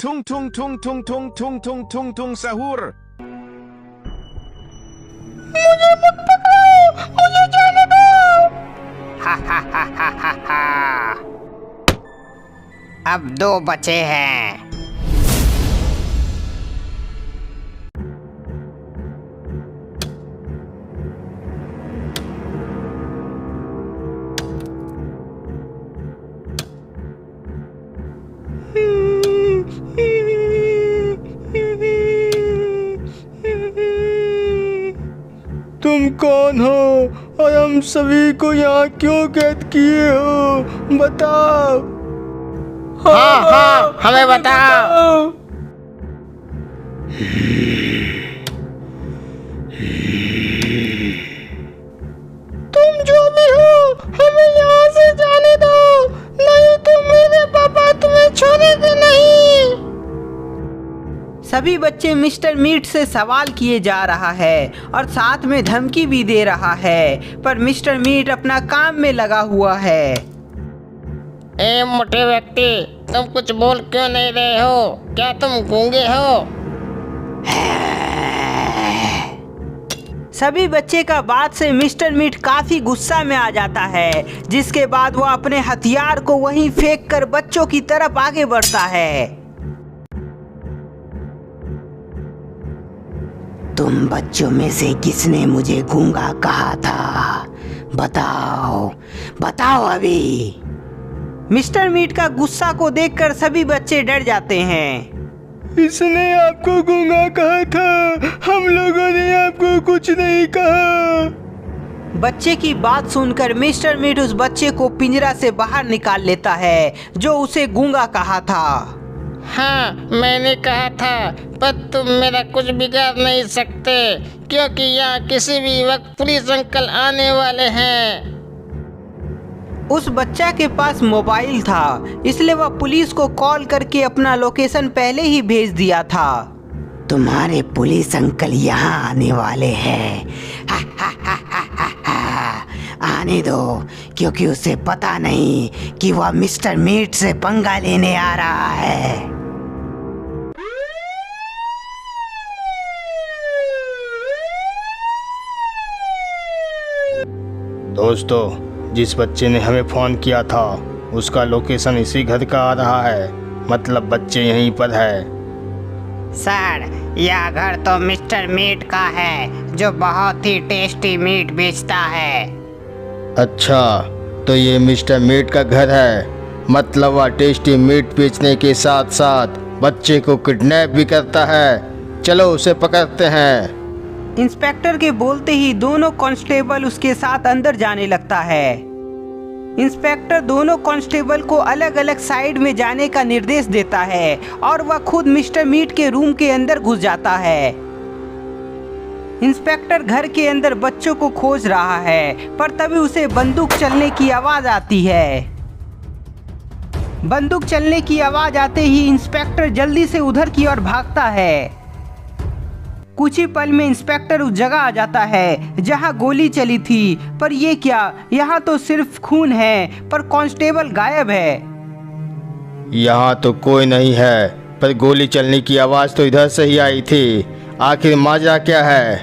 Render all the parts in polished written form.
Tung tung tung tung tung tung tung tung tung sahur. मुझे मत पकड़ो, मुझे जाने दो। हा हा हा हा हा हा। अब 2 बचे हैं। तुम कौन हो और हम सभी को यहाँ क्यों कैद किए हो, बताओ। हाँ, हमें बताओ। तुम जो भी हो, हमें यहाँ से जाने दो, नहीं तो मेरे पापा तुम्हें छोड़ेंगे नहीं। सभी बच्चे मिस्टर मीट से सवाल किए जा रहा है और साथ में धमकी भी दे रहा है, पर मिस्टर मीट अपना काम में लगा हुआ है। ए मोटे व्यक्ति, तुम कुछ बोल क्यों नहीं रहे हो? क्या तुम गूंगे हो? सभी बच्चे का बात से मिस्टर मीट काफी गुस्सा में आ जाता है, जिसके बाद वो अपने हथियार को वहीं फेंक कर बच्चों की तरफ आगे बढ़ता है। तुम बच्चों में से किसने मुझे गूंगा कहा था? बताओ, बताओ अभी। मिस्टर मीट का गुस्सा को देखकर सभी बच्चे डर जाते हैं। इसने आपको गूंगा कहा था, हम लोगों ने आपको कुछ नहीं कहा। बच्चे की बात सुनकर मिस्टर मीट उस बच्चे को पिंजरा से बाहर निकाल लेता है जो उसे गूंगा कहा था। हाँ, मैंने कहा था, पर तुम मेरा कुछ बिगाड़ नहीं सकते, क्योंकि यहाँ किसी भी वक्त पुलिस अंकल आने वाले हैं। उस बच्चा के पास मोबाइल था, इसलिए वह पुलिस को कॉल करके अपना लोकेशन पहले ही भेज दिया था। तुम्हारे पुलिस अंकल यहाँ आने वाले हैं। आने दो, क्योंकि उसे पता नहीं कि वह मिस्टर मीट से पंगा लेने आ रहा है। दोस्तों, जिस बच्चे ने हमें फ़ोन किया था उसका लोकेशन इसी घर का आ रहा है, मतलब बच्चे यहीं पर है। सर, यह घर तो मिस्टर मीट का है, जो बहुत ही टेस्टी मीट बेचता है। अच्छा, तो ये मिस्टर मीट का घर है, मतलब वह टेस्टी मीट बेचने के साथ साथ बच्चे को किडनैप भी करता है। चलो उसे पकड़ते हैं। इंस्पेक्टर के बोलते ही दोनों कांस्टेबल उसके साथ अंदर जाने लगता है। इंस्पेक्टर दोनों कांस्टेबल को अलग अलग साइड में जाने का निर्देश देता है और वह खुद मिस्टर मीट के रूम के अंदर घुस जाता है। इंस्पेक्टर घर के अंदर बच्चों को खोज रहा है, पर तभी उसे बंदूक चलने की आवाज आती है। बंदूक चलने की आवाज आते ही इंस्पेक्टर जल्दी से उधर की ओर भागता है। कुछ ही पल में इंस्पेक्टर उस जगह आ जाता है जहां गोली चली थी, पर ये क्या, यहाँ तो सिर्फ खून है, पर कांस्टेबल गायब है। यहाँ तो कोई नहीं है, पर गोली चलने की आवाज़ तो इधर से ही आई थी। आखिर माजरा क्या है?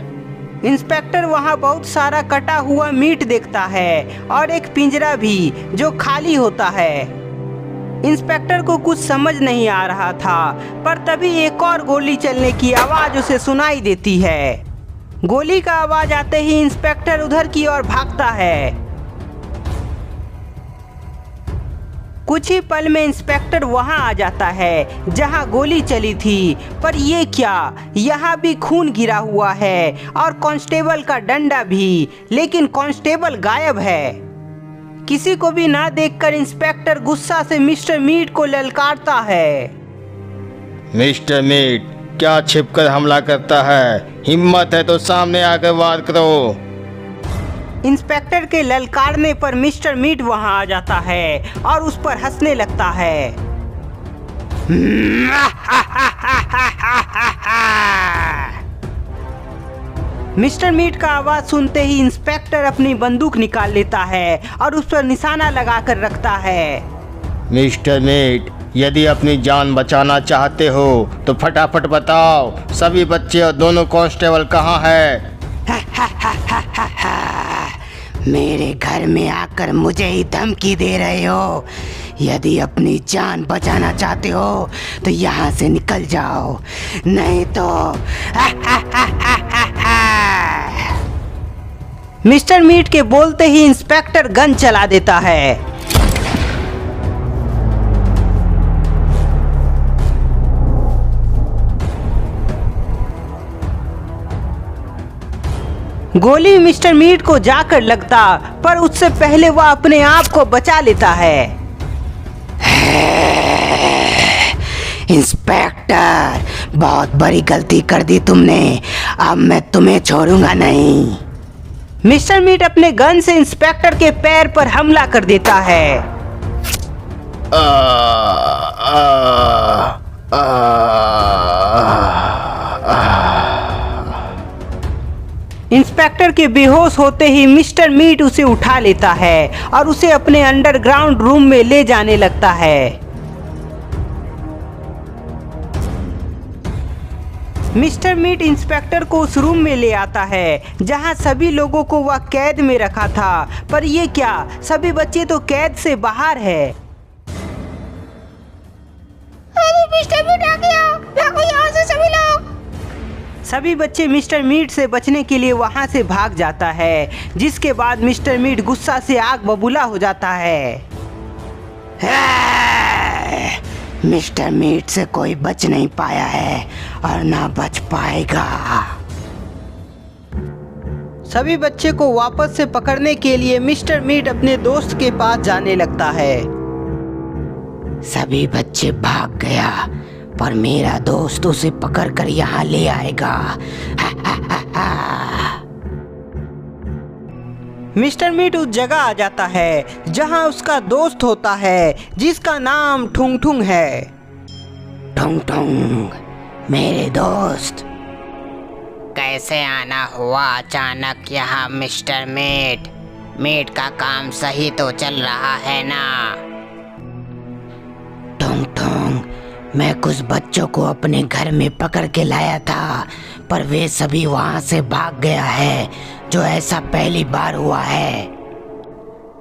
इंस्पेक्टर वहाँ बहुत सारा कटा हुआ मीट देखता है और एक पिंजरा भी जो खाली होता है। इंस्पेक्टर को कुछ समझ नहीं आ रहा था, पर तभी एक और गोली चलने की आवाज उसे सुनाई देती है। गोली का आवाज आते ही इंस्पेक्टर उधर की ओर भागता है। कुछ ही पल में इंस्पेक्टर वहां आ जाता है जहां गोली चली थी, पर ये क्या, यहाँ भी खून गिरा हुआ है और कांस्टेबल का डंडा भी, लेकिन कांस्टेबल गायब है। किसी को भी ना देखकर इंस्पेक्टर गुस्सा से मिस्टर मीट को ललकारता है। मिस्टर मीट, क्या छिपकर हमला करता है? हिम्मत है तो सामने आकर वार करो। इंस्पेक्टर के ललकारने पर मिस्टर मीट वहां आ जाता है और उस पर हंसने लगता है। मिस्टर मीट का आवाज सुनते ही इंस्पेक्टर अपनी बंदूक निकाल लेता है और उस पर निशाना लगाकर रखता है। मिस्टर मीट, यदि अपनी जान बचाना चाहते हो तो फटाफट बताओ, सभी बच्चे और दोनों कांस्टेबल कहाँ हैं? मेरे घर में आकर मुझे ही धमकी दे रहे हो? यदि अपनी जान बचाना चाहते हो तो यहाँ से निकल जाओ, नहीं तो मिस्टर मीट के बोलते ही इंस्पेक्टर गन चला देता है। गोली मिस्टर मीट को जाकर लगता, पर उससे पहले वह अपने आप को बचा लेता है। इंस्पेक्टर, बहुत बड़ी गलती कर दी तुमने, अब मैं तुम्हें छोड़ूंगा नहीं। मिस्टर मीट अपने गन से इंस्पेक्टर के पैर पर हमला कर देता है। इंस्पेक्टर के बेहोश होते ही मिस्टर मीट उसे उठा लेता है और उसे अपने अंडरग्राउंड रूम में ले जाने लगता है। मिस्टर मीट इंस्पेक्टर को उस रूम में ले आता है जहां सभी लोगों को वह कैद में रखा था, पर ये क्या, सभी बच्चे तो कैद से बाहर है। अरे मिस्टर मीट आ गया, भागो यहाँ से सभी लोग। सभी बच्चे मिस्टर मीट से बचने के लिए वहां से भाग जाता है, जिसके बाद मिस्टर मीट गुस्सा से आग बबूला हो जाता है। मिस्टर मीट से कोई बच नहीं पाया है और ना बच पाएगा। सभी बच्चे को वापस से पकड़ने के लिए मिस्टर मीट अपने दोस्त के पास जाने लगता है। सभी बच्चे भाग गया, पर मेरा दोस्त उसे पकड़कर यहाँ ले आएगा। मिस्टर मीट उस जगह आ जाता है जहाँ उसका दोस्त होता है, जिसका नाम ठुंग ठुंग है। ठुंग ठुंग, मेरे दोस्त। कैसे आना हुआ अचानक यहाँ मिस्टर मीट? मीट का काम सही तो चल रहा है ना? ठुंग ठुंग, मैं कुछ बच्चों को अपने घर में पकड़ के लाया था, पर वे सभी वहां से भाग गया है, जो ऐसा पहली बार हुआ है।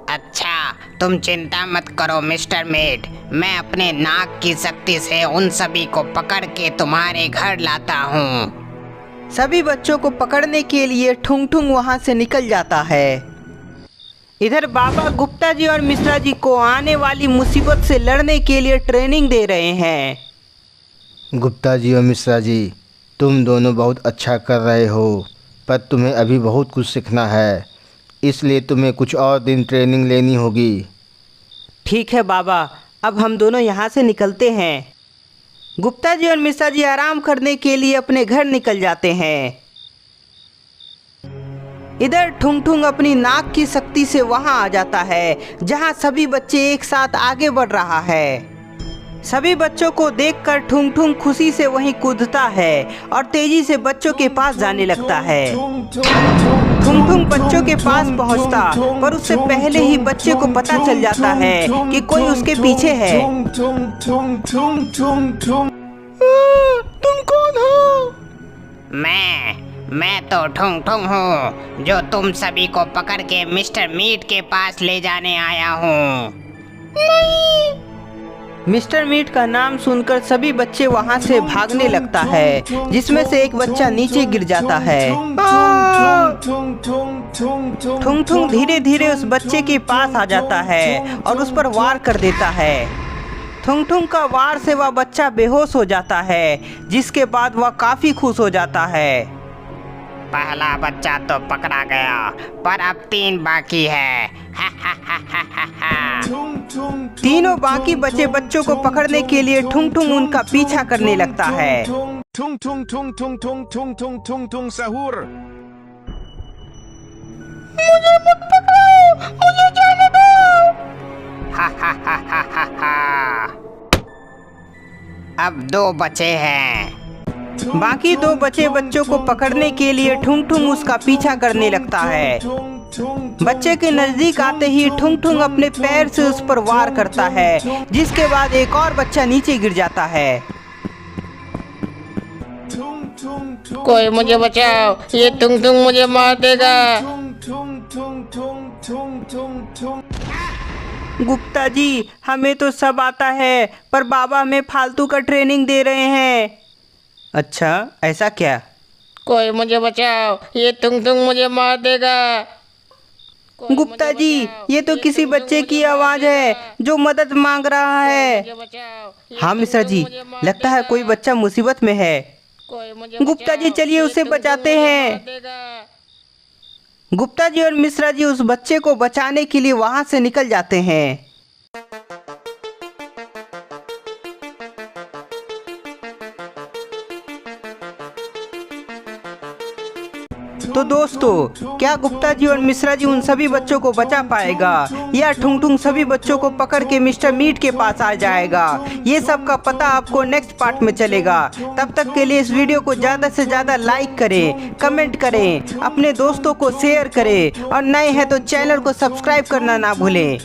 अच्छा, तुम चिंता मत करो मिस्टर मीट, मैं अपने नाक की शक्ति से उन सभी को पकड़ के तुम्हारे घर लाता हूँ। सभी बच्चों को पकड़ने के लिए ठुंग ठुंग वहां से निकल जाता है। इधर बाबा गुप्ता जी और मिश्रा जी को आने वाली मुसीबत से लड़ने के लिए ट्रेनिंग दे रहे हैं। गुप्ता जी और मिश्रा जी, तुम दोनों बहुत अच्छा कर रहे हो, पर तुम्हें अभी बहुत कुछ सीखना है, इसलिए तुम्हें कुछ और दिन ट्रेनिंग लेनी होगी। ठीक है बाबा, अब हम दोनों यहाँ से निकलते हैं। गुप्ता जी और मिश्रा जी आराम करने के लिए अपने घर निकल जाते हैं। इधर ठुंग ठुंग अपनी नाक की शक्ति से वहां आ जाता है जहां सभी बच्चे एक साथ आगे बढ़ रहा है। सभी बच्चों को देखकर ठुंग ठुंग खुशी से वहीं कूदता है और तेजी से बच्चों के पास जाने लगता है। ठुंग ठुंग बच्चों के पास पहुंचता, पर उससे पहले ही बच्चे को पता चल जाता है कि कोई उसके पीछे है। तुम कौन हो? मैं तो ठुंग ठुंग हूँ, जो तुम सभी को पकड़ के मिस्टर मीट के पास ले जाने आया हूँ। मिस्टर मीट का नाम सुनकर सभी बच्चे वहां से भागने लगता है, जिसमें से एक बच्चा नीचे गिर जाता है। ठुंग ठुंग धीरे धीरे उस बच्चे के पास आ जाता है और उस पर वार कर देता है। ठुंग ठुंग का वार से वह बच्चा बेहोश हो जाता है, जिसके बाद वह काफी खुश हो जाता है। पहला बच्चा तो पकड़ा गया, पर अब 3 बाकी है। तीनों बाकी बचे बच्चों को पकड़ने के लिए ठुंग ठुंग उनका पीछा करने लगता है। Tung tung tung tung tung tung tung tung tung sahur. मुझे मत पकड़ो, मुझे जाने दो। अब 2 बचे हैं। बाकी 2 बचे बच्चों को पकड़ने के लिए ठुंग ठुंग उसका पीछा करने लगता है। बच्चे के नजदीक आते ही ठुंग ठुंग अपने पैर से उस पर वार करता है, जिसके बाद एक और बच्चा नीचे गिर जाता है। कोई मुझे बचाओ, ये तुंग तुंग मुझे मार देगा। गुप्ता जी, हमें तो सब आता है, पर बाबा हमें फालतू का ट्रेनिंग दे रहे हैं। अच्छा, ऐसा क्या? कोई मुझे बचाओ, ये तुंग तुंग मुझे मार देगा। गुप्ता जी, ये तो किसी बच्चे की आवाज है जो मदद मांग रहा है। हाँ मिश्रा जी, लगता है कोई बच्चा मुसीबत में है। गुप्ता जी, चलिए उसे बचाते हैं। गुप्ता जी और मिश्रा जी उस बच्चे को बचाने के लिए वहां से निकल जाते हैं। तो दोस्तों, क्या गुप्ता जी और मिश्रा जी उन सभी बच्चों को बचा पाएगा या ठुंग ठुंग सभी बच्चों को पकड़ के मिस्टर मीट के पास आ जाएगा? ये सब का पता आपको नेक्स्ट पार्ट में चलेगा। तब तक के लिए इस वीडियो को ज़्यादा से ज़्यादा लाइक करें, कमेंट करें, अपने दोस्तों को शेयर करें और नए हैं तो चैनल को सब्सक्राइब करना ना भूलें।